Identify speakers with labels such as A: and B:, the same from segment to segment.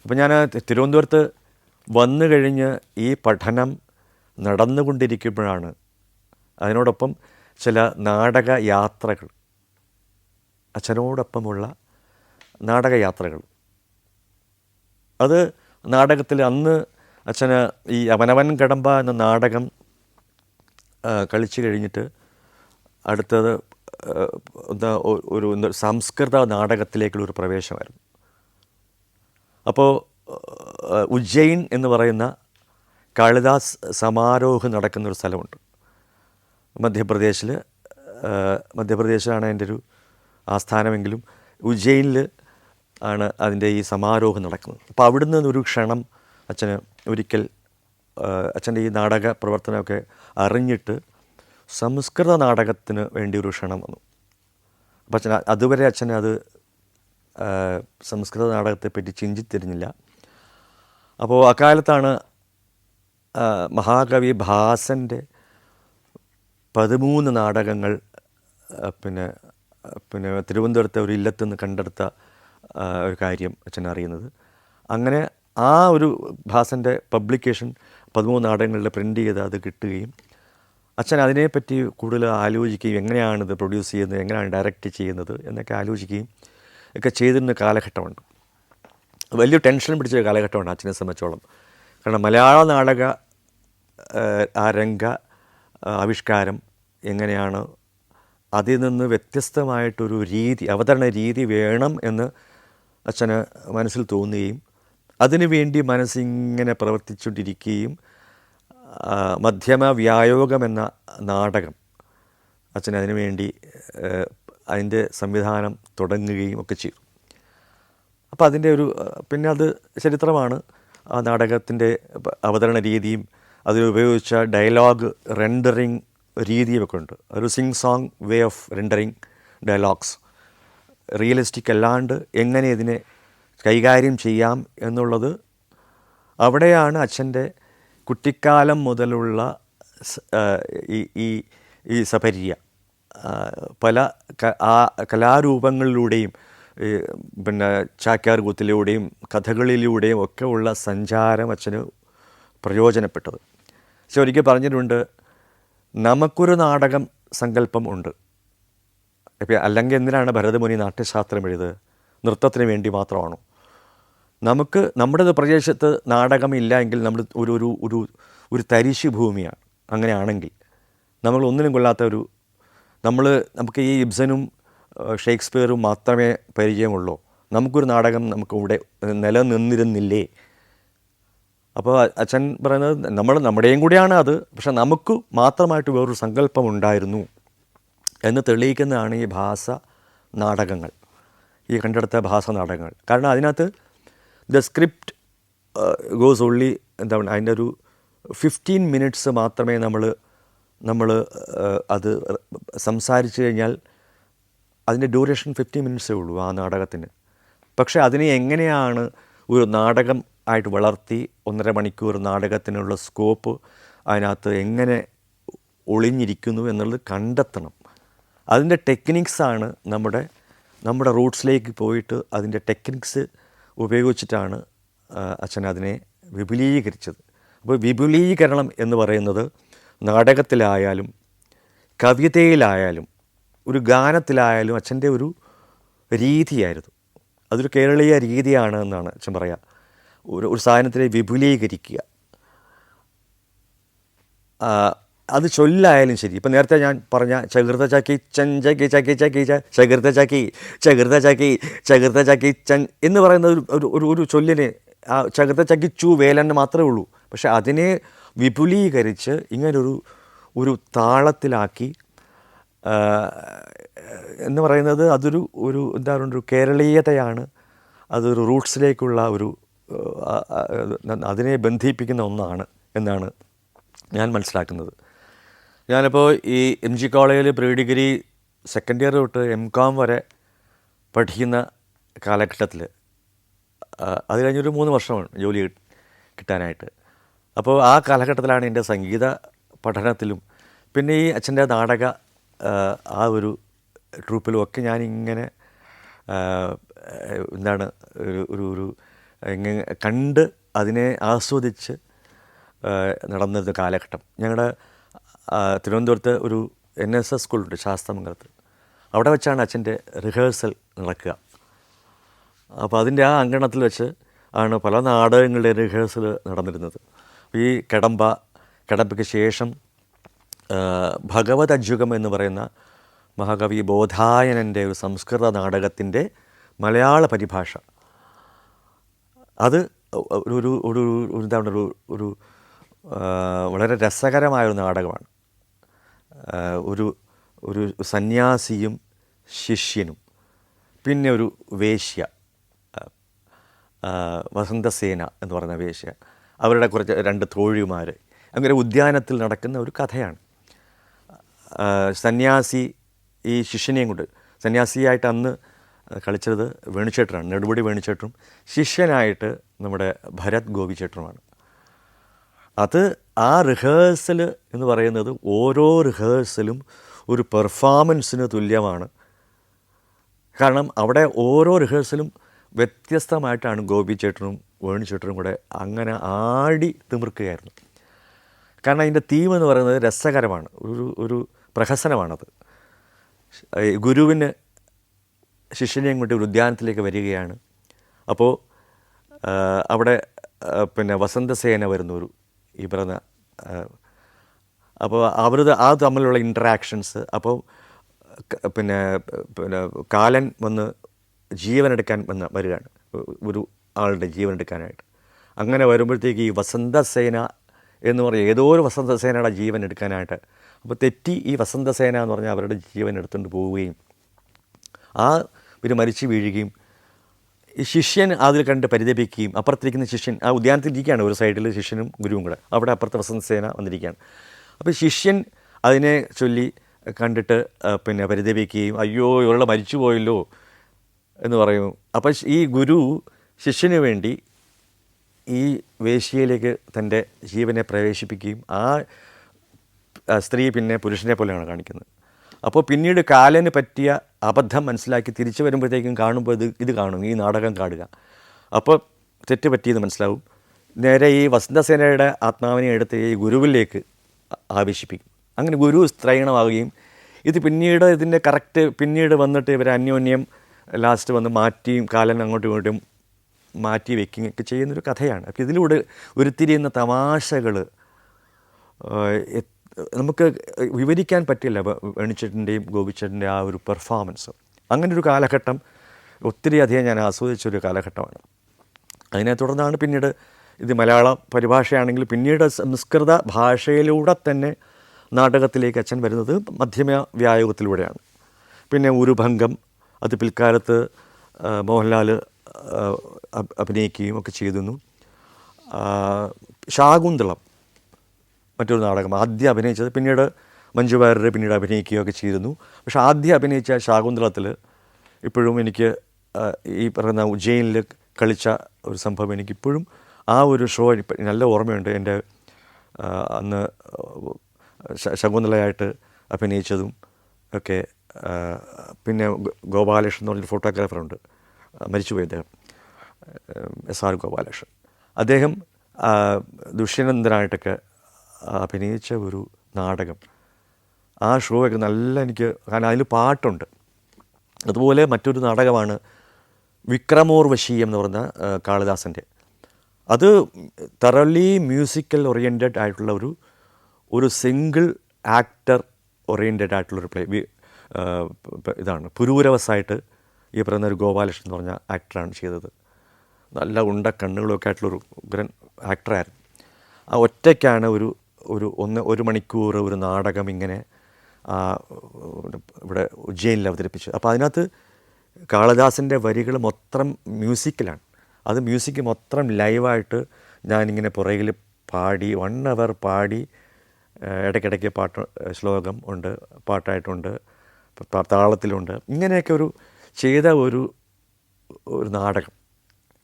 A: അപ്പോൾ ഞാൻ തിരുവനന്തപുരത്ത് വന്നു കഴിഞ്ഞ് ഈ പഠനം നടന്നുകൊണ്ടിരിക്കുമ്പോഴാണ് അതിനോടൊപ്പം ചില നാടക യാത്രകൾ, അച്ഛനോടൊപ്പമുള്ള നാടകയാത്രകൾ, അത് നാടകത്തിൽ അന്ന് അച്ഛന് ഈ അവനവൻ കടമ്പ എന്ന നാടകം കളിച്ചു കഴിഞ്ഞിട്ട് അടുത്തത് ഒരു സംസ്കൃത നാടകത്തിലേക്കുള്ളൊരു പ്രവേശമായിരുന്നു. അപ്പോൾ ഉജ്ജയിൻ എന്ന് പറയുന്ന കാളിദാസ് സമാരോഹ് നടക്കുന്നൊരു സ്ഥലമുണ്ട് മധ്യപ്രദേശിലാണ് എൻ്റെ ഒരു ആസ്ഥാനമെങ്കിലും ഉജ്ജയിനിൽ ആണ് അതിൻ്റെ ഈ സമാരോഹം നടക്കുന്നത്. അപ്പോൾ അവിടുന്ന് ഒരു ക്ഷണം അച്ഛന് ഒരിക്കൽ അച്ഛൻ്റെ ഈ നാടക പ്രവർത്തനമൊക്കെ അറിഞ്ഞിട്ട് സംസ്കൃത നാടകത്തിന് വേണ്ടി ഒരു ക്ഷണം വന്നു. അപ്പം അച്ഛൻ അതുവരെ അച്ഛൻ അത് സംസ്കൃത നാടകത്തെപ്പറ്റി ചിന്തിത്തിരിഞ്ഞില്ല. അപ്പോൾ അക്കാലത്താണ് മഹാകവി ഭാസൻ്റെ 13 നാടകങ്ങൾ പിന്നെ തിരുവനന്തപുരത്തെ ഒരു ഇല്ലത്തുനിന്ന് കണ്ടെടുത്ത ഒരു കാര്യം അച്ഛൻ അറിയുന്നത്. അങ്ങനെ ആ ഒരു ഭാസൻ്റെ പബ്ലിക്കേഷൻ 13 നാടകങ്ങളിൽ പ്രിൻ്റ് ചെയ്ത് അത് കിട്ടുകയും അച്ഛൻ അതിനെപ്പറ്റി കൂടുതൽ ആലോചിക്കുകയും എങ്ങനെയാണിത് പ്രൊഡ്യൂസ് ചെയ്യുന്നത്, എങ്ങനെയാണ് ഡയറക്റ്റ് ചെയ്യുന്നത് എന്നൊക്കെ ആലോചിക്കുകയും ഒക്കെ ചെയ്തിരുന്ന കാലഘട്ടമുണ്ട്. വലിയ ടെൻഷൻ പിടിച്ച കാലഘട്ടമാണ് അച്ഛനെ സംബന്ധിച്ചോളം. കാരണം മലയാള നാടക ആ രംഗ ആവിഷ്കാരം എങ്ങനെയാണ്, അതിൽ നിന്ന് വ്യത്യസ്തമായിട്ടൊരു രീതി, അവതരണ രീതി വേണം എന്ന് അച്ഛന് മനസ്സിൽ തോന്നുകയും അതിനുവേണ്ടി മനസ്സിങ്ങനെ പ്രവർത്തിച്ചുകൊണ്ടിരിക്കുകയും മധ്യമ വ്യായോഗം എന്ന നാടകം അച്ഛൻ അതിനുവേണ്ടി അതിൻ്റെ സംവിധാനം തുടങ്ങുകയും ഒക്കെ ചെയ്തു. അപ്പോൾ അതിൻ്റെ ഒരു പിന്നെ അത് ചരിത്രമാണ്. ആ നാടകത്തിൻ്റെ അവതരണ രീതിയും അതിലുപയോഗിച്ച ഡയലോഗ് റെൻഡറിങ് രീതിയുമൊക്കെ ഉണ്ട്. ഒരു Singh song way of rendering dialogues, realistic അല്ലാണ്ട് എങ്ങനെ ഇതിനെ കൈകാര്യം ചെയ്യാം എന്നുള്ളത് അവിടെയാണ് അച്ഛൻ്റെ കുട്ടിക്കാലം മുതലുള്ള ഈ സപര്യ പല കലാരൂപങ്ങളിലൂടെയും പിന്നെ ചാക്യാർ കൂത്തിലൂടെയും കഥകളിലൂടെയും ഒക്കെ ഉള്ള സഞ്ചാരം അച്ഛന് പ്രയോജനപ്പെട്ടത്. പക്ഷെ ഒരിക്കൽ പറഞ്ഞിട്ടുണ്ട്, നമുക്കൊരു നാടകം സങ്കല്പം ഉണ്ട്. ഇപ്പം അല്ലെങ്കിൽ എന്തിനാണ് ഭരതമുനി നാട്യശാസ്ത്രം എഴുതുക? നൃത്തത്തിന് വേണ്ടി മാത്രമാണോ? നമുക്ക് നമ്മുടെ പ്രദേശത്ത് നാടകമില്ല എങ്കിൽ നമ്മൾ ഒരു തരിശു ഭൂമിയാണ്. അങ്ങനെയാണെങ്കിൽ നമ്മൾ ഒന്നിനും കൊള്ളാത്ത നമുക്ക് ഈ ഇബ്സനും ഷേക്സ്പിയറും മാത്രമേ പരിചയമുള്ളൂ. നമുക്കൊരു നാടകം നമുക്കിവിടെ നിലനിന്നിരുന്നില്ലേ? അപ്പോൾ അച്ഛൻ പറയുന്നത് നമ്മുടെയും കൂടിയാണ് അത്, പക്ഷെ നമുക്ക് മാത്രമായിട്ട് വേറൊരു സങ്കല്പം ഉണ്ടായിരുന്നു എന്ന് തെളിയിക്കുന്നതാണ് ഈ ഭാസ നാടകങ്ങൾ, ഈ കണ്ടെടുത്ത ഭാസ നാടകങ്ങൾ. കാരണം അതിനകത്ത് ദ സ്ക്രിപ്റ്റ് ഗോസ് ഓൺലി എന്താണ്, അതിൻ്റെ ഒരു 15 മിനിറ്റ്സ് മാത്രമേ നമ്മൾ അത് സംസാരിച്ചു കഴിഞ്ഞാൽ അതിൻ്റെ ഡ്യൂറേഷൻ 15 മിനിറ്റ്സേ ഉള്ളൂ ആ നാടകത്തിന്. പക്ഷേ അതിനെ എങ്ങനെയാണ് ഒരു നാടകം ആയിട്ട് വളർത്തി 1.5 മണിക്കൂർ നാടകത്തിനുള്ള സ്കോപ്പ് അതിനകത്ത് എങ്ങനെ ഒളിഞ്ഞിരിക്കുന്നു എന്നുള്ളത് കണ്ടെത്തണം. അതിൻ്റെ ടെക്നിക്സാണ് നമ്മുടെ റൂട്ട്സിലേക്ക് പോയിട്ട് അതിൻ്റെ ടെക്നിക്സ് ഉപയോഗിച്ചിട്ടാണ് അച്ഛൻ അതിനെ വിപുലീകരിച്ചത്. അപ്പോൾ വിപുലീകരണം എന്ന് പറയുന്നത് നാടകത്തിലായാലും കവിതയിലായാലും ഒരു ഗാനത്തിലായാലും അച്ഛൻ്റെ ഒരു രീതിയായിരുന്നു. അതൊരു കേരളീയ രീതിയാണ് എന്നാണ് അച്ഛൻ പറയുക. ഒരു സാധനത്തിനെ വിപുലീകരിക്കുക. അത് ചൊല്ലായാലും ശരി. ഇപ്പം നേരത്തെ ഞാൻ പറഞ്ഞ ചകൃത ചാക്കി ചൻ ചക്കി ചക്കി ചക്കി ചകൃത ചാക്കി ചകൃത ചാക്കി ചകൃത ചാക്കി ചൻ എന്ന് പറയുന്ന ഒരു ചൊല്ലിനെ ചകൃത ചക്കി ചു വേലന് മാത്രമേ ഉള്ളൂ. പക്ഷെ അതിനെ വിപുലീകരിച്ച് ഇങ്ങനൊരു താളത്തിലാക്കി എന്ന് പറയുന്നത് അതൊരു എന്താ പറയുക, ഒരു കേരളീയതയാണ്. അതൊരു റൂട്ട്സിലേക്കുള്ള അതിനെ ബന്ധിപ്പിക്കുന്ന ഒന്നാണ് എന്നാണ് ഞാൻ മനസ്സിലാക്കുന്നത്. ഞാനിപ്പോൾ ഈ MG കോളേജിൽ പ്രീ ഡിഗ്രി സെക്കൻഡ് ഇയർ തൊട്ട് MCOM വരെ പഠിക്കുന്ന കാലഘട്ടത്തിൽ അത് കഴിഞ്ഞൊരു 3 വർഷമാണ് ജോലി കിട്ടാനായിട്ട്. അപ്പോൾ ആ കാലഘട്ടത്തിലാണ് എൻ്റെ സംഗീത പഠനത്തിലും പിന്നെ ഈ അച്ഛൻ്റെ നാടക ആ ഒരു ട്രൂപ്പിലും ഒക്കെ ഞാനിങ്ങനെ എന്താണ് ഒരു ഇങ്ങനെ കണ്ട് അതിനെ ആസ്വദിച്ച് നടന്നൊരു കാലഘട്ടം. ഞങ്ങളുടെ തിരുവനന്തപുരത്ത് ഒരു NSS സ്കൂളുണ്ട് ശാസ്തമംഗലത്ത്. അവിടെ വെച്ചാണ് അച്ഛൻ്റെ റിഹേഴ്സൽ നടക്കുക. അപ്പോൾ അതിൻ്റെ ആ അങ്കണത്തിൽ വെച്ച് ആണ് പല നാടകങ്ങളുടെ റിഹേഴ്സൽ നടന്നിരുന്നത്. ഈ കടമ്പയ്ക്ക് ശേഷം ഭഗവത് അജ്ജുകം എന്ന് പറയുന്ന മഹാകവി ബോധായനൻ്റെ ഒരു സംസ്കൃത നാടകത്തിൻ്റെ മലയാള പരിഭാഷ, അത് ഒരു ഒരു എന്താണ് ഒരു വളരെ രസകരമായൊരു നാടകമാണ്. ഒരു സന്യാസിയും ശിഷ്യനും പിന്നെ ഒരു വേശ്യ, വസന്തസേന എന്ന് പറയുന്ന വേശ്യ, അവരുടെ കുറച്ച് 2 തോഴിമാർ, അങ്ങനെ ഉദ്യാനത്തിൽ നടക്കുന്ന ഒരു കഥയാണ്. സന്യാസി ഈ ശിഷ്യനെയും കൊണ്ട്, സന്യാസിയായിട്ട് അന്ന് കളിച്ചത് വേണുചേട്ടനാണ്, നെടുമുടി വേണുചേട്ടനും, ശിഷ്യനായിട്ട് നമ്മുടെ ഭരത് ഗോപിചേട്ടനുമാണ്. അത് ആ റിഹേഴ്സൽ എന്ന് പറയുന്നത് ഓരോ റിഹേഴ്സലും ഒരു പെർഫോമൻസിന് തുല്യമാണ്. കാരണം അവിടെ ഓരോ റിഹേഴ്സലും വ്യത്യസ്തമായിട്ടാണ് ഗോപിചേട്ടനും വേണുചേട്ടനും കൂടെ അങ്ങനെ ആടി തിമിർക്കുകയായിരുന്നു. കാരണം അതിൻ്റെ തീം എന്ന് പറയുന്നത് രസകരമാണ്, ഒരു പ്രഹസനമാണത്. ഗുരുവിന് ശിഷ്യനെയും കൊണ്ട് ഒരു ഉദ്യാനത്തിലേക്ക് വരികയാണ്. അപ്പോൾ അവിടെ പിന്നെ വസന്തസേന വരുന്നൊരു ഈ പറയുന്ന, അപ്പോൾ ആ തമ്മിലുള്ള ഇൻട്രാക്ഷൻസ്, അപ്പോൾ പിന്നെ കാലൻ വന്ന് ജീവനെടുക്കാൻ വരികയാണ്, ഒരു ആളുടെ ജീവനെടുക്കാനായിട്ട്. അങ്ങനെ വരുമ്പോഴത്തേക്ക് ഈ വസന്തസേന എന്ന് പറഞ്ഞാൽ ഏതോ ഒരു വസന്തസേനയുടെ ജീവൻ എടുക്കാനായിട്ട്, അപ്പോൾ തെറ്റി ഈ വസന്തസേന എന്ന് പറഞ്ഞാൽ അവരുടെ ജീവൻ എടുത്തുകൊണ്ട് പോവുകയും ഇവർ മരിച്ചു വീഴുകയും ഈ ശിഷ്യൻ അതിൽ കണ്ട് പരിതപിക്കുകയും, അപ്പുറത്തിരിക്കുന്ന ശിഷ്യൻ ആ ഉദ്യാനത്തിലിരിക്കുകയാണ്, ഒരു സൈഡിൽ ശിഷ്യനും ഗുരുവും കൂടെ, അവിടെ അപ്പുറത്തെ വസന്തസേന വന്നിരിക്കുകയാണ്. അപ്പോൾ ശിഷ്യൻ അതിനെ ചൊല്ലി കണ്ടിട്ട് പിന്നെ പരിതപിക്കുകയും, അയ്യോ ഇവരുടെ മരിച്ചു പോയല്ലോ എന്ന് പറയും. അപ്പോൾ ഈ ഗുരു ശിഷ്യന് വേണ്ടി ഈ വേശ്യയിലേക്ക് തൻ്റെ ജീവനെ പ്രവേശിപ്പിക്കുകയും ആ സ്ത്രീ പിന്നെ പുരുഷനെ പോലെയാണ് കാണിക്കുന്നത്. അപ്പോൾ പിന്നീട് കാലന് പറ്റിയ അബദ്ധം മനസ്സിലാക്കി തിരിച്ചു വരുമ്പോഴത്തേക്കും കാണുമ്പോൾ ഇത് കാണും, ഈ നാടകം കാണുക. അപ്പോൾ തെറ്റ് പറ്റിയത് മനസ്സിലാവും. നേരെ ഈ വസന്തസേനയുടെ ആത്മാവിനെ എടുത്ത് ഈ ഗുരുവിലേക്ക് ആവേശിപ്പിക്കും. അങ്ങനെ ഗുരു സ്ത്രൈണമാവുകയും ഇത് പിന്നീട് ഇതിൻ്റെ കറക്റ്റ് പിന്നീട് വന്നിട്ട് ഇവർ അന്യോന്യം ലാസ്റ്റ് വന്ന് മാറ്റിയും കാലൻ അങ്ങോട്ടും ഇങ്ങോട്ടും മാറ്റി വയ്ക്കുകയും ഒക്കെ ചെയ്യുന്നൊരു കഥയാണ്. അപ്പോൾ ഇതിലൂടെ ഉരുത്തിരിയുന്ന തമാശകൾ നമുക്ക് വിവരിക്കാൻ പറ്റില്ല. വേണുചേട്ടൻ്റെയും ഗോപിച്ചേട്ടൻ്റെ ആ ഒരു പെർഫോമൻസ്, അങ്ങനെ ഒരു കാലഘട്ടം ഒത്തിരി അധികം ഞാൻ ആസ്വദിച്ചൊരു കാലഘട്ടമാണ്. അതിനെ തുടർന്നാണ് പിന്നീട് ഇത് മലയാള പരിഭാഷയാണെങ്കിൽ പിന്നീട് സംസ്കൃത ഭാഷയിലൂടെ തന്നെ നാടകത്തിലേക്ക് അച്ഛൻ വരുന്നത് മധ്യമ വ്യായോഗത്തിലൂടെയാണ്. പിന്നെ ഉരുഭംഗം, അത് പിൽക്കാലത്ത് മോഹൻലാൽ അഭിനയിക്കുകയും ഒക്കെ ചെയ്തിരുന്നു. ശാകുന്തളം മറ്റൊരു നാടകം ആദ്യം അഭിനയിച്ചത്, പിന്നീട് മഞ്ജു വാര്യർ പിന്നീട് അഭിനയിക്കുകയൊക്കെ ചെയ്തിരുന്നു. പക്ഷേ ആദ്യം അഭിനയിച്ച ശാകുന്തളത്തിൽ ഇപ്പോഴും എനിക്ക് ഈ പറയുന്ന ഉജ്ജയിനിൽ കളിച്ച ഒരു സംഭവം എനിക്കിപ്പോഴും ആ ഒരു ഷോ നല്ല ഓർമ്മയുണ്ട്. എൻ്റെ അന്ന് ശകുന്തളയായിട്ട് അഭിനയിച്ചതും ഒക്കെ. പിന്നെ ഗോപാലകൃഷ്ണൻ എന്ന് പറഞ്ഞൊരു ഫോട്ടോഗ്രാഫറുണ്ട്, മരിച്ചുപോയി അദ്ദേഹം, SR ഗോപാലകൃഷ്ണൻ. അദ്ദേഹം ദുഷ്യനന്ദനായിട്ടൊക്കെ അഭിനയിച്ച ഒരു നാടകം, ആ ഷോ ഒക്കെ നല്ല എനിക്ക്, കാരണം അതിൽ പാട്ടുണ്ട്. അതുപോലെ മറ്റൊരു നാടകമാണ് വിക്രമോർവശീയം എന്ന് പറഞ്ഞ കാളിദാസൻ്റെ. അത് തറലി മ്യൂസിക്കൽ ഓറിയൻറ്റഡ് ആയിട്ടുള്ള ഒരു സിംഗിൾ ആക്ടർ ഓറിയൻറ്റഡ് ആയിട്ടുള്ളൊരു പ്ലേ. ഇതാണ് പുരൂരവസായിട്ട് ഈ പറയുന്ന ഒരു ഗോപാലകൃഷ്ണൻ എന്ന് പറഞ്ഞ ആക്ടറാണ് ചെയ്തത്. നല്ല ഉണ്ട കണ്ണുകളൊക്കെ ആയിട്ടുള്ളൊരു ഉഗ്രൻ ആക്ടറായിരുന്നു. ആ ഒറ്റയ്ക്കാണ് ഒരു മണിക്കൂർ ഒരു നാടകം ഇങ്ങനെ ഇവിടെ ഉജ്ജയിനിൽ അവതരിപ്പിച്ചത്. അപ്പോൾ അതിനകത്ത് കാളിദാസൻ്റെ വരികൾ മൊത്തം മ്യൂസിക്കലാണ്. അത് മ്യൂസിക് മൊത്തം ലൈവായിട്ട് ഞാനിങ്ങനെ പുറകിൽ പാടി 1 hour പാടി, ഇടയ്ക്കിടയ്ക്ക് ശ്ലോകം ഉണ്ട്, പാട്ടായിട്ടുണ്ട്, താളത്തിലുണ്ട്, ഇങ്ങനെയൊക്കെ ചെയ്ത ഒരു നാടകം.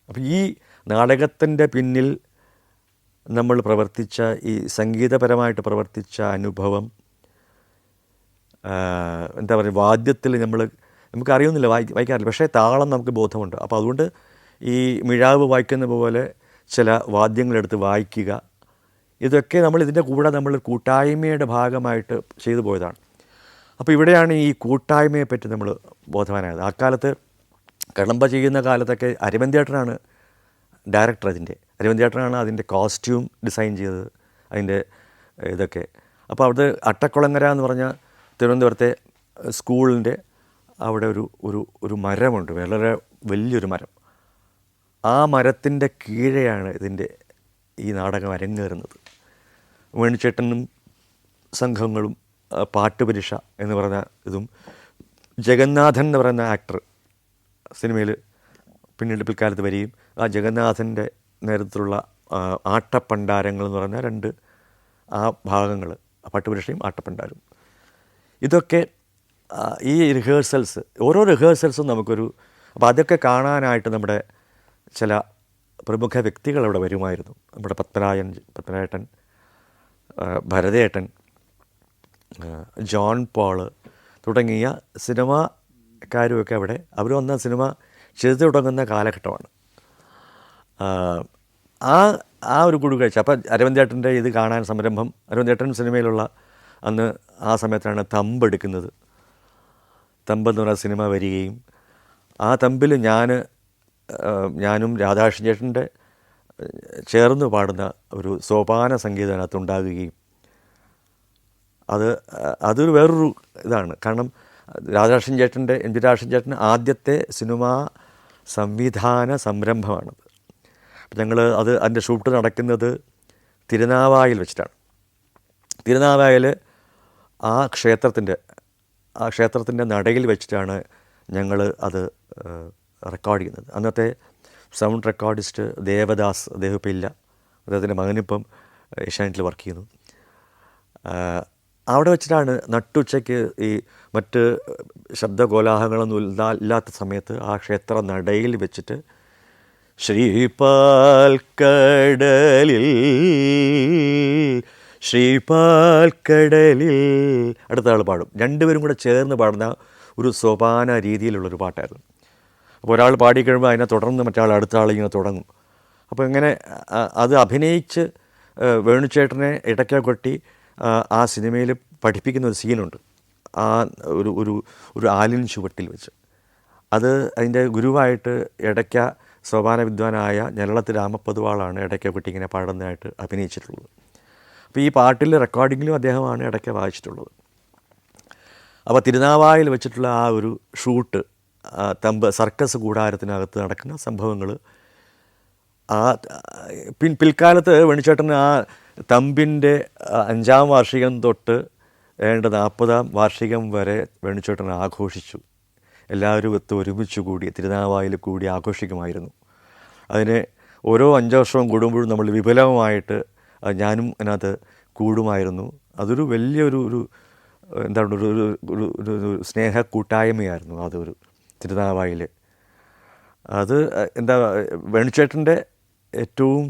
A: അപ്പോൾ ഈ നാടകത്തിൻ്റെ പിന്നിൽ നമ്മൾ പ്രവർത്തിച്ച ഈ സംഗീതപരമായിട്ട് പ്രവർത്തിച്ച അനുഭവം, എന്താ പറയുക, വാദ്യത്തിൽ നമുക്കറിയുന്നില്ല, വായിക്കാറില്ല, പക്ഷേ താളം നമുക്ക് ബോധമുണ്ട്. അപ്പോൾ അതുകൊണ്ട് ഈ മിഴാവ് വായിക്കുന്ന പോലെ ചില വാദ്യങ്ങളെടുത്ത് വായിക്കുക, ഇതൊക്കെ ഇതിൻ്റെ കൂടെ നമ്മൾ കൂട്ടായ്മയുടെ ഭാഗമായിട്ട് ചെയ്തു പോയതാണ്. അപ്പോൾ ഇവിടെയാണ് ഈ കൂട്ടായ്മയെപ്പറ്റി നമ്മൾ ബോധവാനായത്. ആ കാലത്ത് കടമ്പ ചെയ്യുന്ന കാലത്തൊക്കെ അരവിന്ദേട്ടനാണ് ഡയറക്ടർ. അരവിന്ദേട്ടനാണ് അതിൻ്റെ കോസ്റ്റ്യൂം ഡിസൈൻ ചെയ്തത്, അതിൻ്റെ ഇതൊക്കെ. അപ്പോൾ അവിടെ അട്ടക്കുളങ്ങര എന്ന് പറഞ്ഞ തിരുവനന്തപുരത്തെ സ്കൂളിൻ്റെ അവിടെ ഒരു മരമുണ്ട്, വളരെ വലിയൊരു മരം. ആ മരത്തിൻ്റെ കീഴെയാണ് ഈ നാടകം അരങ്ങേറുന്നത്. വേണുചേട്ടനും സംഘങ്ങളും പാട്ടുപരീക്ഷ എന്ന് പറഞ്ഞ ഇതും ജഗന്നാഥൻ എന്ന് പറയുന്ന ആക്ടർ സിനിമയിൽ പിന്നീട് പിൽക്കാലത്ത് വരികയും ആ ജഗന്നാഥൻ്റെ നേതൃത്വത്തിലുള്ള ആട്ടപ്പണ്ടാരങ്ങൾ എന്ന് പറഞ്ഞ 2 ആ ഭാഗങ്ങൾ, പാട്ടുപരീക്ഷയും ആട്ടപ്പണ്ടാരും, ഇതൊക്കെ ഈ റിഹേഴ്സൽസ്, ഓരോ റിഹേഴ്സൽസും അപ്പോൾ അതൊക്കെ കാണാനായിട്ട് നമ്മുടെ ചില പ്രമുഖ വ്യക്തികൾ അവിടെ വരുമായിരുന്നു. നമ്മുടെ പത്മനാഭേട്ടൻ, ഭരതേട്ടൻ, ജോൺ പോള് തുടങ്ങിയ സിനിമാക്കാരുമൊക്കെ അവർ വന്ന സിനിമ ചെയ്തു തുടങ്ങുന്ന കാലഘട്ടമാണ്. ആ ഒരു കൂടിക്കാഴ്ച. അപ്പം അരവിന്ദേട്ടൻ്റെ ഇത് കാണാൻ സംരംഭം, അരവിന്ദേട്ടൻ സിനിമയിലുള്ള അന്ന് ആ സമയത്താണ് തമ്പ് എടുക്കുന്നത്. തമ്പ് എന്ന് പറയുന്ന സിനിമ വരികയും ആ തമ്പിൽ ഞാനും രാധാകൃഷ്ണൻ ചേട്ടൻ്റെ ചേർന്ന് പാടുന്ന ഒരു സോപാന സംഗീതം അതിനകത്തുണ്ടാകുകയും അതൊരു വേറൊരു ഇതാണ്. കാരണം രാധാകൃഷ്ണൻ ചേട്ടൻ്റെ, എം ജി രാധാകൃഷ്ണൻ ചേട്ടൻ്റെ ആദ്യത്തെ സിനിമാ സംവിധാന സംരംഭമാണത്. അപ്പം അതിൻ്റെ ഷൂട്ട് നടക്കുന്നത് തിരുനാവായിൽ വെച്ചിട്ടാണ്. തിരുനാവായിൽ ആ ക്ഷേത്രത്തിൻ്റെ നടയിൽ വെച്ചിട്ടാണ് ഞങ്ങൾ അത് റെക്കോർഡ് ചെയ്യുന്നത്. അന്നത്തെ സൗണ്ട് റെക്കോർഡിസ്റ്റ് ദേവദാസ്, അദ്ദേഹം ഇപ്പം ഇല്ല, അദ്ദേഹത്തിൻ്റെ മകനിപ്പം ഏഷ്യാനെറ്റിൽ വർക്ക് ചെയ്യുന്നു. അവിടെ വെച്ചിട്ടാണ് നട്ടുച്ചയ്ക്ക് ഈ മറ്റ് ശബ്ദകോലാഹലങ്ങളൊന്നും ഇല്ലാത്ത സമയത്ത് ആ ക്ഷേത്ര നടയിൽ വെച്ചിട്ട് ശ്രീപാൽക്കടലിൽ അടുത്ത ആൾ പാടും. 2 പേരും കൂടെ ചേർന്ന് പാടുന്ന ഒരു സോപാന രീതിയിലുള്ളൊരു പാട്ടായിരുന്നു. അപ്പോൾ ഒരാൾ പാടിക്കഴിയുമ്പോൾ അതിനെ തുടർന്ന് മറ്റാൾ അടുത്ത ആൾ ഇങ്ങനെ തുടങ്ങും. അപ്പോൾ ഇങ്ങനെ അത് അഭിനയിച്ച് വേണുചേട്ടനെ ഇടയ്ക്ക കൊട്ടി ആ സിനിമയിൽ പഠിപ്പിക്കുന്ന ഒരു സീനുണ്ട്. ആ ഒരു ആലിൻ ചുവട്ടിൽ വെച്ച് അതിൻ്റെ ഗുരുവായിട്ട് ഇടയ്ക്ക സോപാന വിദ്വാനായ ഞരളത്ത് രാമപൊതുവാളാണ് ഇടയ്ക്ക കൊട്ടി ഇങ്ങനെ പാടുന്നതായിട്ട് അഭിനയിച്ചിട്ടുള്ളത്. അപ്പോൾ ഈ പാട്ടിൽ റെക്കോർഡിങ്ങിലും അദ്ദേഹമാണ് ഇടയ്ക്ക വായിച്ചിട്ടുള്ളത്. അപ്പോൾ തിരുനാവായിൽ വെച്ചിട്ടുള്ള ആ ഒരു ഷൂട്ട്, തമ്പ് സർക്കസ് കൂടാരത്തിനകത്ത് നടക്കുന്ന സംഭവങ്ങൾ, പിൽക്കാലത്ത് വേണുചേട്ടൻ ആ തമ്പിൻ്റെ 5ാം വാർഷികം തൊട്ട് 40ാം വാർഷികം വരെ വേണുചേട്ടൻ ആഘോഷിച്ചു. എല്ലാവരും ഒരുമിച്ച് കൂടി തിരുനാവായിൽ കൂടി ആഘോഷിക്കുമായിരുന്നു. അതിന് ഓരോ 5 വർഷവും കൂടുമ്പോഴും നമ്മൾ വിപുലമായിട്ട് ഞാനും അതിനകത്ത് കൂടുമായിരുന്നു. അതൊരു വലിയൊരു എന്താണ് ഒരു സ്നേഹ കൂട്ടായ്മയായിരുന്നു അതൊരു തിരുനാവായിൽ. അത് വേണുചേട്ടൻ്റെ ഏറ്റവും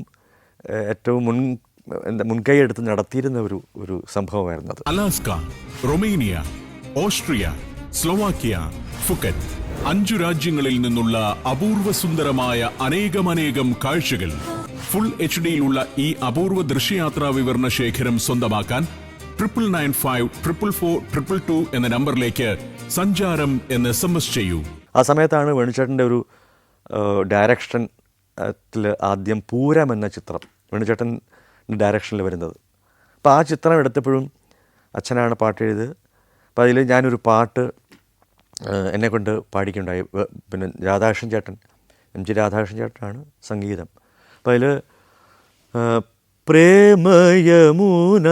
A: മുൻകൈ എടുത്ത് നടത്തിയിരുന്ന ഒരു സംഭവമായിരുന്നു അത്.
B: Alaska, Romania, Austria, Slovakia, Phuket 5 രാജ്യങ്ങളിൽ നിന്നുള്ള അപൂർവ സുന്ദരമായ അനേകം കാഴ്ചകൾ ഫുൾ HDയിലുള്ള ഈ അപൂർവ ദൃശ്യയാത്രാ വിവരണ ശേഖരം സ്വന്തമാക്കാൻ 99544422 എന്ന നമ്പറിലേക്ക് സഞ്ചാരം എന്ന് SMS ചെയ്യൂ.
A: ആ സമയത്താണ് വേണുചേട്ടൻ്റെ ഒരു ഡയറക്ഷനിൽ ആദ്യം പൂരം എന്ന ചിത്രം വേണുചേട്ടൻ ഡയറക്ഷനിൽ വരുന്നത്. അപ്പോൾ ആ ചിത്രം എടുത്തപ്പോഴും അച്ഛനാണ് പാട്ട് എഴുതിയത്. അപ്പോൾ അതിൽ ഞാനൊരു പാട്ട് എന്നെക്കൊണ്ട് പാടിക്കുണ്ടായി. പിന്നെ രാധാകൃഷ്ണൻ ചേട്ടൻ, MG രാധാകൃഷ്ണൻ ചേട്ടനാണ് സംഗീതം. അപ്പോൾ അതിൽ പ്രേമയമുന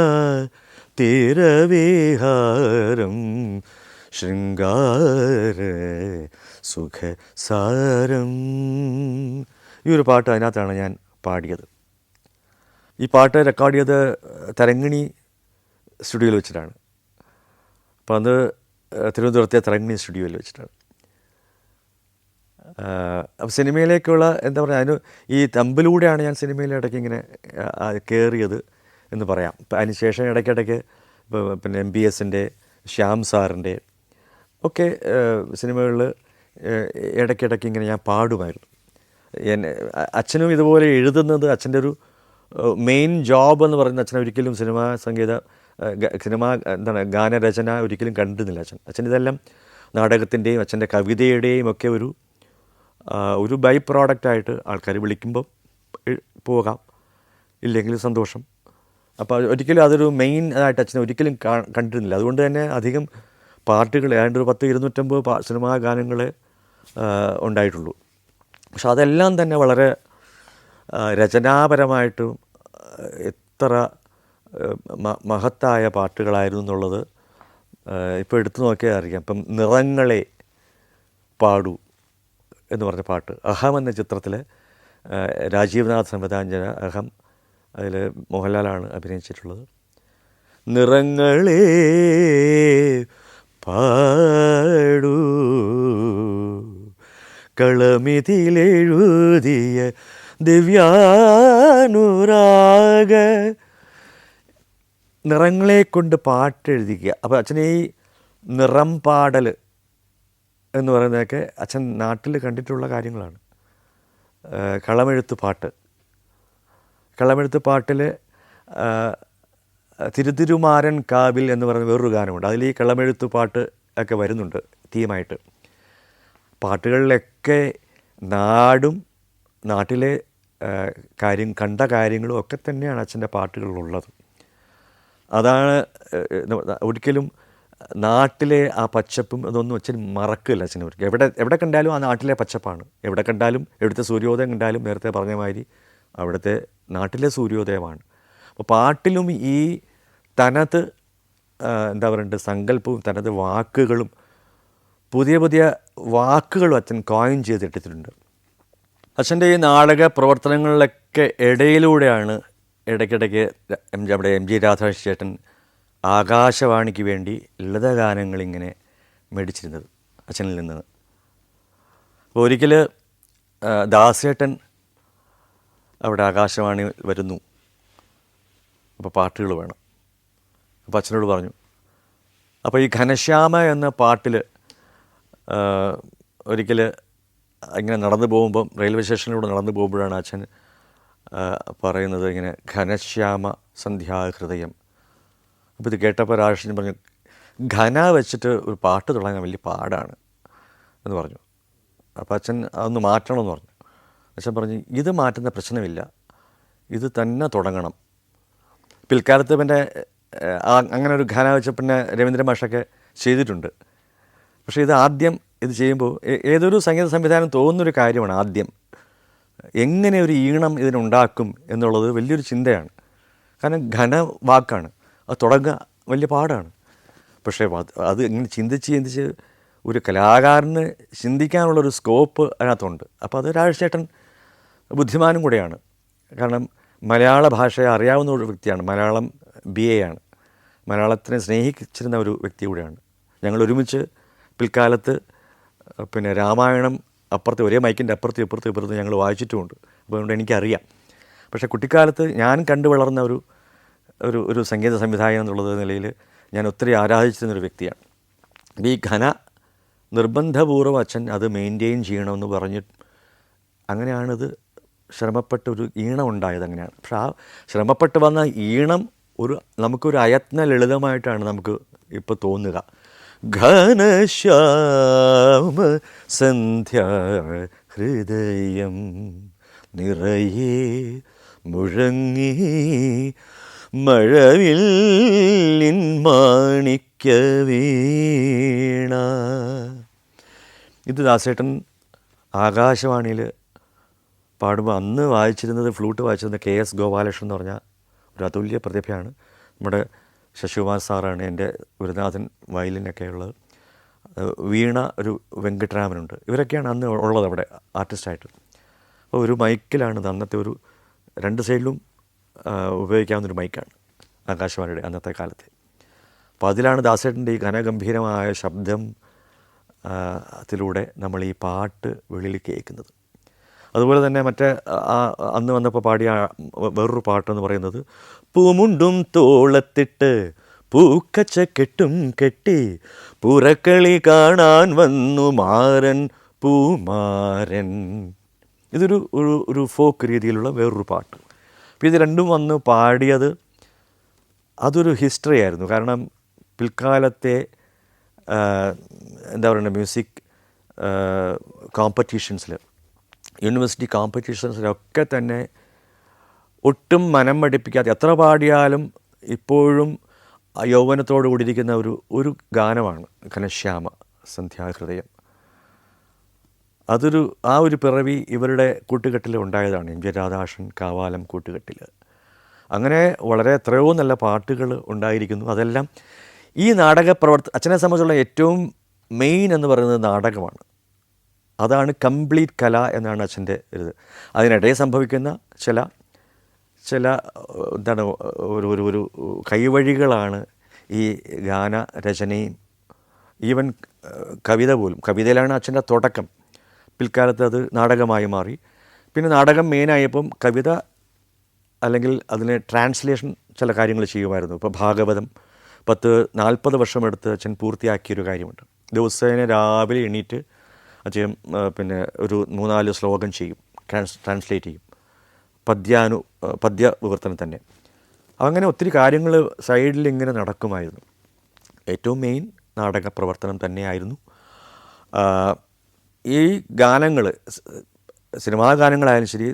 A: തീരവിഹാരം ശൃംഗാര സുഖസാരം, ഈ ഒരു പാട്ട് അതിനകത്താണ് ഞാൻ പാടിയത്. ഈ പാട്ട് റെക്കോർഡ് ചെയ്ത് തരങ്ങിണി സ്റ്റുഡിയോയിൽ വെച്ചിട്ടാണ്. അപ്പോൾ അത് തിരുവനന്തപുരത്തെ തരങ്ങിണി സ്റ്റുഡിയോയിൽ വെച്ചിട്ടാണ്. അപ്പോൾ സിനിമയിലേക്കുള്ള എന്താ പറയുക, ഈ തമ്പിലൂടെയാണ് ഞാൻ സിനിമയിലെ ഇടയ്ക്ക് ഇങ്ങനെ കയറിയത് എന്ന് പറയാം. അതിനുശേഷം ഇടയ്ക്കിടയ്ക്ക് പിന്നെ MBSൻ്റെ ശ്യാം സാറിൻ്റെ ഒക്കെ സിനിമകളിൽ ഇടയ്ക്കിടയ്ക്ക് ഇങ്ങനെ ഞാൻ പാടുമായിരുന്നു. അച്ഛനും ഇതുപോലെ എഴുതുന്നത് അച്ഛൻ്റെ ഒരു മെയിൻ ജോബ് എന്ന് പറയുന്നത് അച്ഛൻ ഒരിക്കലും സിനിമ എന്താണ് ഗാനരചന ഒരിക്കലും കണ്ടിരുന്നില്ല അച്ഛൻ ഇതെല്ലാം നാടകത്തിൻ്റെയും അച്ഛൻ്റെ കവിതയുടെയും ഒക്കെ ഒരു ബൈ പ്രോഡക്റ്റായിട്ട് ആൾക്കാർ വിളിക്കുമ്പം പോകാം, ഇല്ലെങ്കിൽ സന്തോഷം. അപ്പോൾ ഒരിക്കലും അതൊരു മെയിൻ ആയിട്ട് അച്ഛനെ ഒരിക്കലും കണ്ടിരുന്നില്ല. അതുകൊണ്ട് തന്നെ അധികം പാട്ടുകൾ ഏതാണ്ട് ഒരു 250 സിനിമാ ഗാനങ്ങളെ ഉണ്ടായിട്ടുള്ളൂ. പക്ഷെ അതെല്ലാം തന്നെ വളരെ രചനാപരമായിട്ടും എത്ര മഹത്തായ പാട്ടുകളായിരുന്നു എന്നുള്ളത് ഇപ്പോൾ എടുത്തു നോക്കിയാൽ അറിയാം. ഇപ്പം നിറങ്ങളെ പാടൂ എന്ന് പറഞ്ഞ പാട്ട് അഹം എന്ന ചിത്രത്തിൽ രാജീവ് നാഥ് സംവിധാനം ചെയ്ത അഹം, അതിൽ മോഹൻലാലാണ് അഭിനയിച്ചിട്ടുള്ളത്. നിറങ്ങളെ പാടൂ കളമിതിലെഴുതിയ ദിവ്യാനുരാഗ, നിറങ്ങളെ കൊണ്ട് പാട്ടെഴുതിക്കുക. അപ്പോൾ അച്ഛനെ ഈ നിറം പാടൽ എന്ന് പറയുന്നതൊക്കെ അച്ഛൻ നാട്ടിൽ കണ്ടിട്ടുള്ള കാര്യങ്ങളാണ്. കളമെഴുത്ത് പാട്ടിൽ തിരുതിരുമാരൻ കാവിൽ എന്ന് പറയുന്ന വേറൊരു ഗാനമുണ്ട്. അതിൽ ഈ കളമെഴുത്ത് പാട്ട് ഒക്കെ വരുന്നുണ്ട് തീമായിട്ട്. പാട്ടുകളിലൊക്കെ നാടും നാട്ടിലെ കണ്ട കാര്യങ്ങളും ഒക്കെ തന്നെയാണ് അച്ഛൻ്റെ പാട്ടുകളിലുള്ളത്. അതാണ് ഒരിക്കലും നാട്ടിലെ ആ പച്ചപ്പും അതൊന്നും അച്ഛൻ മറക്കില്ല. അച്ഛൻ ഒരിക്കലും എവിടെ കണ്ടാലും ആ നാട്ടിലെ പച്ചപ്പാണ്. എവിടെ കണ്ടാലും എവിടുത്തെ സൂര്യോദയം കണ്ടാലും നേരത്തെ പറഞ്ഞ മാതിരി അവിടുത്തെ നാട്ടിലെ സൂര്യോദയമാണ്. അപ്പോൾ പാട്ടിലും ഈ തനത് എന്താ പറയുക സങ്കല്പവും തനത് വാക്കുകളും പുതിയ വാക്കുകളും അച്ഛൻ കോയിൻ ചെയ്തിട്ടിട്ടുണ്ട്. അച്ഛൻ്റെ ഈ നാടക പ്രവർത്തനങ്ങളിലൊക്കെ ഇടയിലൂടെയാണ് ഇടയ്ക്കിടയ്ക്ക് നമ്മുടെ എം ജി രാധാകൃഷ്ണൻ ചേട്ടൻ ആകാശവാണിക്ക് വേണ്ടി ലളിതഗാനങ്ങളിങ്ങനെ മേടിച്ചിരുന്നത് അച്ഛനിൽ നിന്ന്. അപ്പോൾ ഒരിക്കൽ ദാസേട്ടൻ അവിടെ ആകാശവാണി വരുന്നു, അപ്പോൾ പാട്ടുകൾ വേണം. അപ്പോൾ അച്ഛനോട് പറഞ്ഞു. അപ്പോൾ ഈ ഘനശ്യാമ എന്ന പാട്ടിൽ ഒരിക്കൽ ഇങ്ങനെ നടന്നു പോകുമ്പം റെയിൽവേ സ്റ്റേഷനിലൂടെ നടന്നു പോകുമ്പോഴാണ് അച്ഛൻ പറയുന്നത് ഇങ്ങനെ ഘനശ്യാമ സന്ധ്യാഹൃദയം. അപ്പോൾ ഇത് കേട്ടപ്പോൾ രാധാകൃഷ്ണൻ പറഞ്ഞു, ഘന വെച്ചിട്ട് ഒരു പാട്ട് തുടങ്ങാൻ വലിയ പാടാണ് എന്ന് പറഞ്ഞു. അപ്പോൾ അച്ഛൻ അതൊന്ന് മാറ്റണമെന്ന് പറഞ്ഞു. അച്ഛൻ പറഞ്ഞു, ഇത് മാറ്റുന്ന പ്രശ്നമില്ല, ഇത് തന്നെ തുടങ്ങണം. പിൽക്കാലത്ത് പിന്നെ അങ്ങനെ ഒരു ഘന വെച്ച പിന്നെ രവീന്ദ്ര മാഷൊക്കെ ചെയ്തിട്ടുണ്ട്. പക്ഷേ ഇത് ചെയ്യുമ്പോൾ ഏതൊരു സംഗീത സംവിധാനം തോന്നുന്നൊരു കാര്യമാണ്. ആദ്യം എങ്ങനെ ഒരു ഈണം ഇതിനുണ്ടാക്കും എന്നുള്ളത് വലിയൊരു ചിന്തയാണ്. കാരണം ഘന വാക്കാണ്, അത് തുടങ്ങുക വലിയ പാടാണ്. പക്ഷേ അത് ഇങ്ങനെ ചിന്തിച്ച് ഒരു കലാകാരന് ചിന്തിക്കാനുള്ളൊരു സ്കോപ്പ് അതിനകത്തുണ്ട്. അപ്പോൾ അത് രാജേട്ടൻ ബുദ്ധിമാനും കൂടെയാണ്. കാരണം മലയാള ഭാഷയെ അറിയാവുന്ന ഒരു വ്യക്തിയാണ്. മലയാളം BA ആണ്. മലയാളത്തിനെ സ്നേഹിച്ചിരുന്ന ഒരു വ്യക്തി കൂടെയാണ്. ഞങ്ങൾ ഒരുമിച്ച് പിൽക്കാലത്ത് പിന്നെ രാമായണം ഒരേ മൈക്കിൻ്റെ ഇപ്പുറത്ത് ഞങ്ങൾ വായിച്ചിട്ടുമുണ്ട്. അപ്പോൾ അതുകൊണ്ട് എനിക്കറിയാം. പക്ഷേ കുട്ടിക്കാലത്ത് ഞാൻ കണ്ടു വളർന്ന ഒരു സംഗീത സംവിധായകൻ എന്നുള്ള നിലയിൽ ഞാൻ ഒത്തിരി ആരാധിച്ചിരുന്നൊരു വ്യക്തിയാണ്. ഈ ഘന നിർബന്ധപൂർവ്വം അച്ഛൻ അത് മെയിൻറ്റെയിൻ ചെയ്യണമെന്ന് പറഞ്ഞ് അങ്ങനെയാണിത് ശ്രമപ്പെട്ട ഒരു ഈണം ഉണ്ടായത്. അങ്ങനെയാണ്. പക്ഷെ ആ ശ്രമപ്പെട്ട് വന്ന ഈണം നമുക്കൊരു അയത്ന ലളിതമായിട്ടാണ് നമുക്ക് ഇപ്പോൾ തോന്നുക. ഘനശ്യാമ സന്ധ്യാ ഹൃദയം നിറയെ മുഴങ്ങി മഴവില്ലിൻ മാണിക്യ വീണ. ഇത് ദാസേട്ടൻ ആകാശവാണിയിൽ പാടുമ്പോൾ അന്ന് ഫ്ലൂട്ട് വായിച്ചിരുന്ന KS ഗോപാലകൃഷ്ണൻ എന്ന് പറഞ്ഞ ഒരു അതുല്യ പ്രതിഭയാണ്. നമ്മുടെ ശശികുമാർ സാറാണ് എൻ്റെ ഗുരുനാഥൻ, വയലിനൊക്കെ ഉള്ളത്. വീണ ഒരു വെങ്കട്ടരാമനുണ്ട്. ഇവരൊക്കെയാണ് അന്ന് ഉള്ളത് അവിടെ ആർട്ടിസ്റ്റായിട്ട്. അപ്പോൾ ഒരു മൈക്കിലാണ് അന്നത്തെ 2 സൈഡിലും ഉപയോഗിക്കാവുന്നൊരു മൈക്കാണ് ആകാശവാണിയുടെ അന്നത്തെ കാലത്തെ. അപ്പോൾ അതിലാണ് ദാസേട്ടൻ്റെ ഈ ഘനഗംഭീരമായ ശബ്ദം ത്തിലൂടെ നമ്മൾ ഈ പാട്ട് വെളിയിൽ കേൾക്കുന്നത്. അതുപോലെ തന്നെ അന്ന് വന്നപ്പോൾ പാടിയ വേറൊരു പാട്ടെന്ന് പറയുന്നത്, പൂമുണ്ടും തോളത്തിട്ട് പൂക്കച്ച കെട്ടും കെട്ടി പുറക്കളി കാണാൻ വന്നു മാരൻ പൂമാരൻ. ഇതൊരു ഒരു ഒരു ഫോക്ക് രീതിയിലുള്ള വേറൊരു പാട്ട്. അപ്പോൾ ഇത് രണ്ടും വന്ന് പാടിയത് അതൊരു ഹിസ്റ്ററി ആയിരുന്നു. കാരണം പിൽക്കാലത്തെ എന്താ പറയുക മ്യൂസിക് കോമ്പറ്റീഷൻസിൽ, യൂണിവേഴ്സിറ്റി കോമ്പറ്റീഷൻസിലൊക്കെ തന്നെ ഒട്ടും മനം മടിപ്പിക്കാതെ എത്ര പാടിയാലും ഇപ്പോഴും യൗവനത്തോടു കൂടിയിരിക്കുന്ന ഒരു ഗാനമാണ് ഘനശ്യാമ സന്ധ്യാഹൃദയം. ആ ഒരു പിറവി ഇവരുടെ കൂട്ടുകെട്ടിൽ ഉണ്ടായതാണ്, എം ജി രാധാകൃഷ്ണൻ കാവാലം കൂട്ടുകെട്ടിൽ. അങ്ങനെ വളരെ എത്രയോ നല്ല പാട്ടുകൾ ഉണ്ടായിരിക്കുന്നു. അതെല്ലാം ഈ അച്ഛനെ സംബന്ധിച്ചുള്ള ഏറ്റവും മെയിൻ എന്ന് പറയുന്നത് നാടകമാണ്. അതാണ് കംപ്ലീറ്റ് കല എന്നാണ് അച്ഛൻ്റെ ഇത്. അതിനിടയിൽ സംഭവിക്കുന്ന ചില എന്താണ് ഒരു കൈവഴികളാണ് ഈ ഗാനരചനയും ഈവൻ കവിത പോലും. കവിതയിലാണ് അച്ഛൻ്റെ തുടക്കം. പിൽക്കാലത്ത് അത് നാടകമായി മാറി. പിന്നെ നാടകം മെയിനായപ്പം കവിത അല്ലെങ്കിൽ അതിന് ട്രാൻസ്ലേഷൻ ചില കാര്യങ്ങൾ ചെയ്യുമായിരുന്നു. ഇപ്പോൾ ഭാഗവതം 40 വർഷമെടുത്ത് അച്ഛൻ പൂർത്തിയാക്കിയൊരു കാര്യമുണ്ട്. ദിവസേന രാവിലെ എണീറ്റ് അച്ഛൻ പിന്നെ ഒരു 3-4 ശ്ലോകം ചെയ്യും, ട്രാൻസ്ലേറ്റ് ചെയ്യും, പദ്യ വിവർത്തനം തന്നെ. അങ്ങനെ ഒത്തിരി കാര്യങ്ങൾ സൈഡിൽ ഇങ്ങനെ നടക്കുമായിരുന്നു. ഏറ്റവും മെയിൻ നാടക പ്രവർത്തനം തന്നെയായിരുന്നു. ഈ ഗാനങ്ങൾ, സിനിമാ ഗാനങ്ങളായാലും ശരി,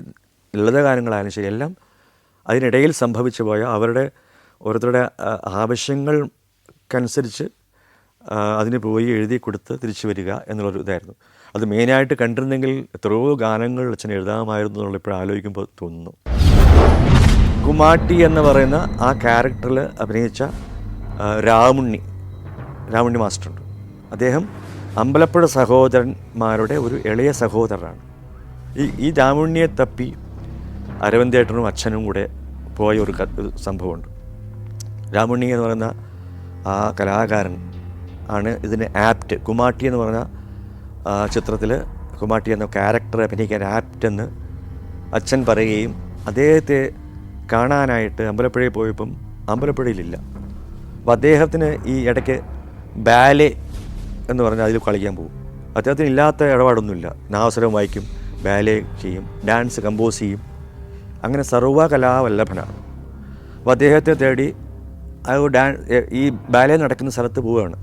A: ലളിത ഗാനങ്ങളായാലും ശരി, എല്ലാം അതിനിടയിൽ സംഭവിച്ചു പോയ ഓരോരുത്തരുടെ ആവശ്യങ്ങൾക്കനുസരിച്ച് അതിന് പോയി എഴുതി കൊടുത്ത് തിരിച്ചു വരിക എന്നുള്ളൊരു ഇതായിരുന്നു. അത് മെയിനായിട്ട് കണ്ടിരുന്നെങ്കിൽ എത്രയോ ഗാനങ്ങൾ അച്ഛൻ എഴുതാമായിരുന്നു എന്നുള്ള ഇപ്പോൾ ആലോചിക്കുമ്പോൾ തോന്നുന്നു. കുമാട്ടി എന്ന് പറയുന്ന ആ ക്യാരക്ടറിൽ അഭിനയിച്ച രാമുണ്ണി മാസ്റ്ററുണ്ട്. അദ്ദേഹം അമ്പലപ്പുഴ സഹോദരന്മാരുടെ ഒരു ഇളയ സഹോദരനാണ്. ഈ രാമുണ്ണിയെ തപ്പി അരവിന്ദേട്ടനും അച്ഛനും കൂടെ പോയ ഒരു സംഭവമുണ്ട്. രാമുണ്ണി എന്ന് പറയുന്ന ആ കലാകാരൻ ആണ് ഇതിന് ആപ്റ്റ്. കുമാട്ടി എന്ന് പറഞ്ഞ ചിത്രത്തിൽ കുമാട്ടി എന്ന ക്യാരക്ടർ അഭിനയിക്കാൻ ആപ്റ്റെന്ന് അച്ഛൻ പറയുകയും അദ്ദേഹത്തെ കാണാനായിട്ട് അമ്പലപ്പുഴയിൽ പോയപ്പം അമ്പലപ്പുഴയിലില്ല. അപ്പോൾ അദ്ദേഹത്തിന് ഈ ഇടയ്ക്ക് ബാലെ എന്ന് പറഞ്ഞാൽ അതിൽ കളിക്കാൻ പോകും. അദ്ദേഹത്തിന് ഇല്ലാത്ത ഇടപാടൊന്നുമില്ല. നാദസ്വരം വായിക്കും, ബാലെ ചെയ്യും, ഡാൻസ് കമ്പോസ് ചെയ്യും, അങ്ങനെ സർവ്വകലാവല്ലഭനാണ്. അപ്പോൾ അദ്ദേഹത്തെ തേടി ഈ ബാലെ നടക്കുന്ന സ്ഥലത്ത് പോവുകയാണ്.